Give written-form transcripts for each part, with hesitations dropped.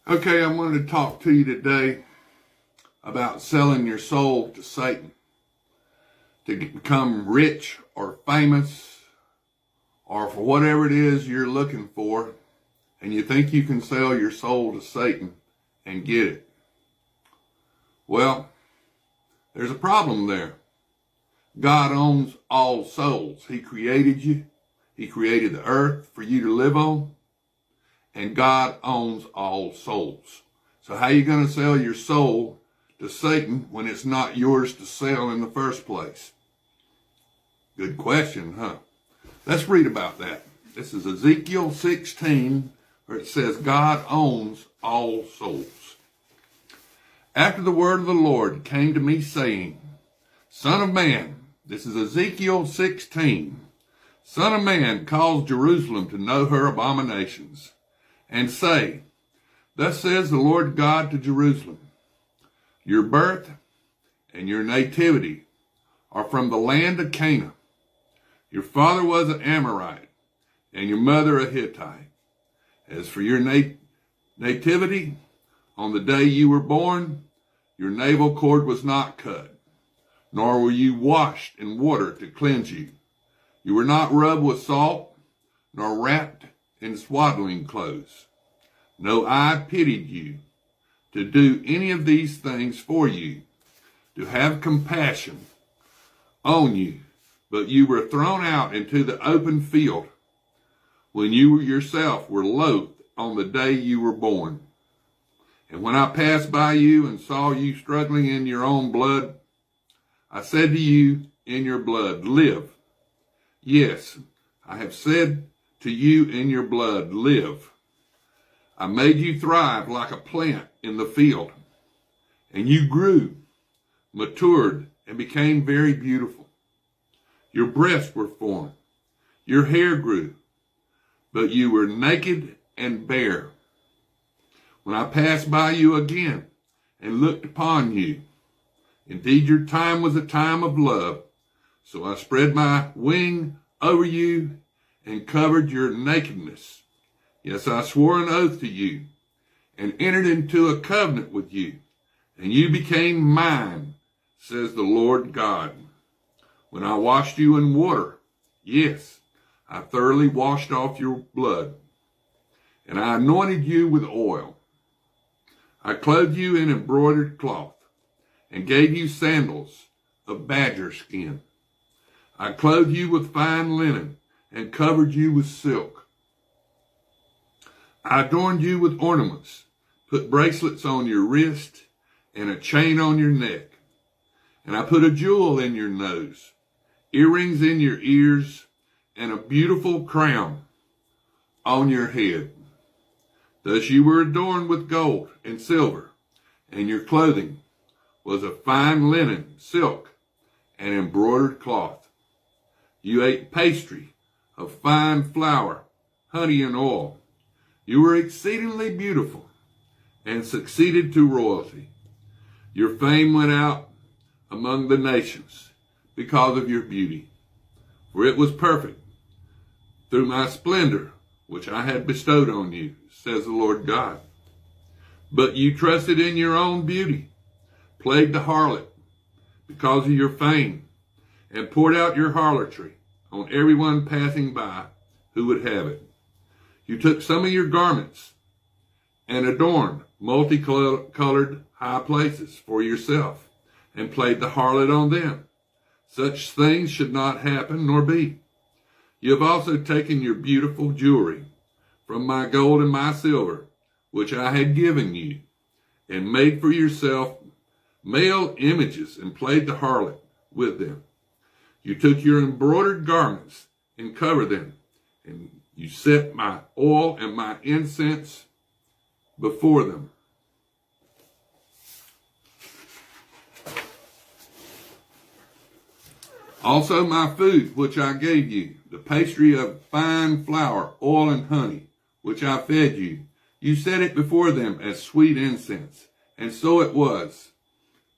Okay, I wanted to talk to you today about selling your soul to Satan to become rich or famous or for whatever it is you're looking for, and you think you can sell your soul to Satan and get it. Well, there's a problem there. God owns all souls. He created you. He created the earth for you to live on. And God owns all souls. So how are you going to sell your soul to Satan when it's not yours to sell in the first place? Good question, huh? Let's read about that. This is Ezekiel 16, where it says God owns all souls. After the word of the Lord came to me saying, Son of man, this is Ezekiel 16, Son of man, cause Jerusalem to know her abominations, and say, Thus says the Lord God to Jerusalem, Your birth and your nativity are from the land of Canaan. Your father was an Amorite, and your mother a Hittite. As for your nativity, on the day you were born, your navel cord was not cut, nor were you washed in water to cleanse you. You were not rubbed with salt, nor wrapped in swaddling clothes. No eye pitied you to do any of these things for you, to have compassion on you, but you were thrown out into the open field when you yourself were loathed on the day you were born. And when I passed by you and saw you struggling in your own blood, I said to you in your blood, Live. Yes, I have said to you in your blood, Live. I made you thrive like a plant in the field, and you grew, matured, and became very beautiful. Your breasts were formed, your hair grew, but you were naked and bare. When I passed by you again and looked upon you, indeed your time was a time of love, so I spread my wing over you and covered your nakedness. Yes, I swore an oath to you and entered into a covenant with you, and you became mine, says the Lord God. When I washed you in water, yes, I thoroughly washed off your blood, and I anointed you with oil. I clothed you in embroidered cloth and gave you sandals of badger skin. I clothed you with fine linen and covered you with silk. I adorned you with ornaments, put bracelets on your wrist and a chain on your neck. And I put a jewel in your nose, earrings in your ears, and a beautiful crown on your head. Thus you were adorned with gold and silver, and your clothing was of fine linen, silk, and embroidered cloth. You ate pastry of fine flour, honey, and oil. You were exceedingly beautiful and succeeded to royalty. Your fame went out among the nations because of your beauty, for it was perfect through my splendor, which I had bestowed on you, says the Lord God. But you trusted in your own beauty, played the harlot because of your fame, and poured out your harlotry on everyone passing by who would have it. You took some of your garments and adorned multicolored high places for yourself and played the harlot on them. Such things should not happen nor be. You have also taken your beautiful jewelry from my gold and my silver, which I had given you, and made for yourself male images and played the harlot with them. You took your embroidered garments and covered them, and you set my oil and my incense before them. Also my food, which I gave you, the pastry of fine flour, oil, and honey, which I fed you, you set it before them as sweet incense. And so it was,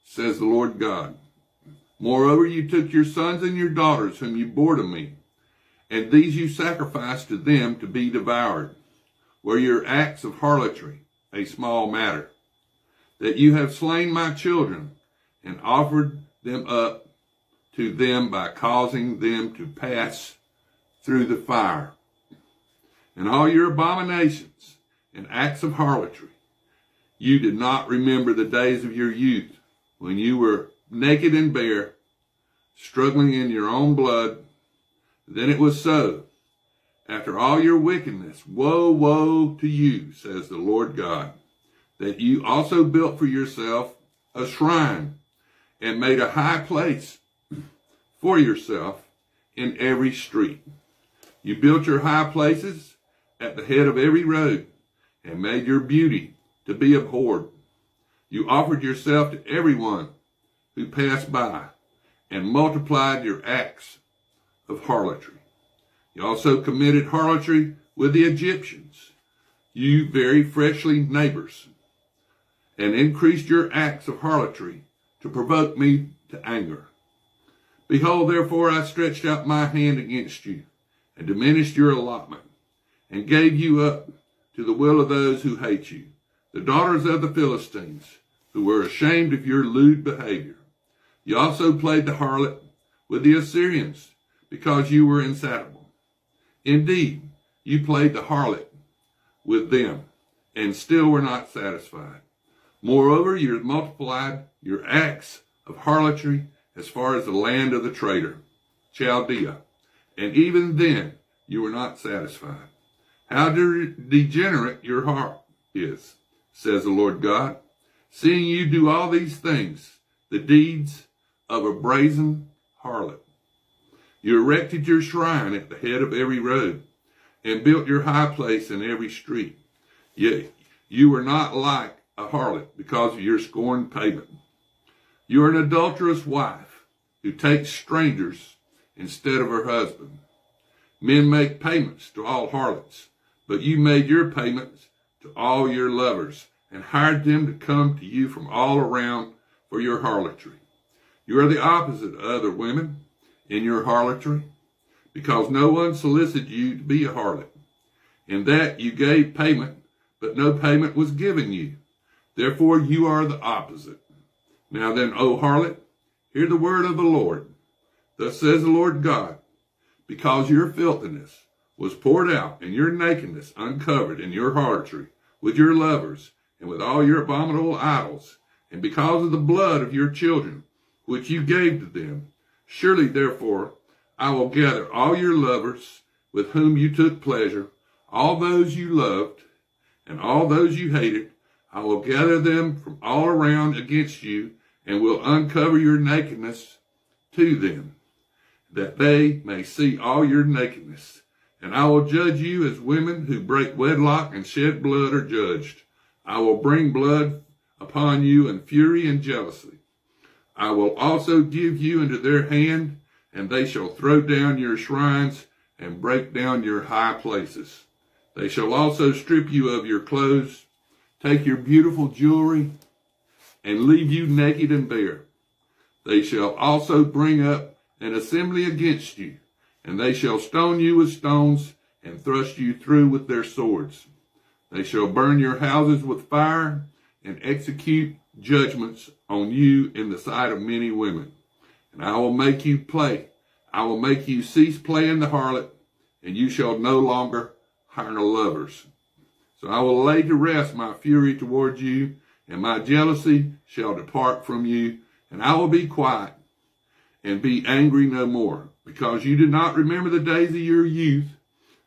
says the Lord God. Moreover, you took your sons and your daughters whom you bore to me, and these you sacrificed to them to be devoured, were your acts of harlotry a small matter, that you have slain my children and offered them up to them by causing them to pass through the fire. And all your abominations and acts of harlotry, you did not remember the days of your youth, when you were naked and bare, struggling in your own blood. Then it was so. After all your wickedness, woe, woe to you, says the Lord God, that you also built for yourself a shrine and made a high place for yourself in every street. You built your high places at the head of every road and made your beauty to be abhorred. You offered yourself to everyone who passed by and multiplied your acts of harlotry. You also committed harlotry with the Egyptians, you very freshly neighbors, and increased your acts of harlotry to provoke me to anger. Behold, therefore, I stretched out my hand against you and diminished your allotment and gave you up to the will of those who hate you, the daughters of the Philistines, who were ashamed of your lewd behavior. You also played the harlot with the Assyrians because you were insatiable. Indeed, you played the harlot with them and still were not satisfied. Moreover, you multiplied your acts of harlotry as far as the land of the traitor, Chaldea, and even then you were not satisfied. How degenerate your heart is, says the Lord God, seeing you do all these things, the deeds of a brazen harlot. You erected your shrine at the head of every road and built your high place in every street. Yet you were not like a harlot because of your scorned payment. You are an adulterous wife who takes strangers instead of her husband. Men make payments to all harlots, but you made your payments to all your lovers and hired them to come to you from all around for your harlotry. You are the opposite of other women in your harlotry, because no one solicited you to be a harlot. In that you gave payment, but no payment was given you. Therefore you are the opposite. Now then, O harlot, hear the word of the Lord. Thus says the Lord God, because your filthiness was poured out and your nakedness uncovered in your harlotry with your lovers and with all your abominable idols, and because of the blood of your children, which you gave to them, surely therefore I will gather all your lovers with whom you took pleasure, all those you loved, and all those you hated. I will gather them from all around against you, and will uncover your nakedness to them, that they may see all your nakedness. And I will judge you as women who break wedlock and shed blood are judged. I will bring blood upon you in fury and jealousy. I will also give you into their hand, and they shall throw down your shrines and break down your high places. They shall also strip you of your clothes, take your beautiful jewelry, and leave you naked and bare. They shall also bring up an assembly against you, and they shall stone you with stones and thrust you through with their swords. They shall burn your houses with fire and execute judgments on you in the sight of many women. And I will make you play. I will make you cease playing the harlot, and you shall no longer hire lovers. So I will lay to rest my fury toward you, and my jealousy shall depart from you, and I will be quiet and be angry no more, because you did not remember the days of your youth,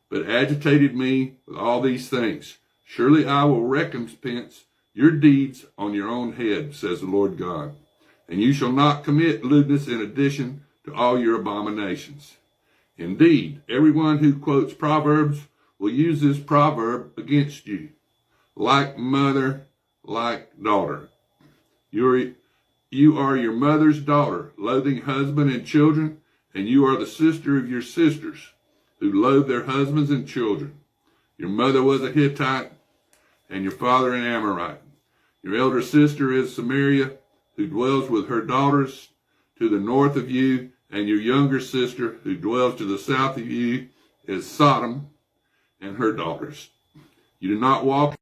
but agitated me with all these things. Surely I will recompense your deeds on your own head, says the Lord God. And you shall not commit lewdness in addition to all your abominations. Indeed, everyone who quotes Proverbs will use this proverb against you. Like mother, like daughter. You are your mother's daughter, loathing husband and children, and you are the sister of your sisters, who loathe their husbands and children. Your mother was a Hittite, and your father an Amorite. Your elder sister is Samaria, who dwells with her daughters to the north of you, and your younger sister, who dwells to the south of you, is Sodom and her daughters. You do not walk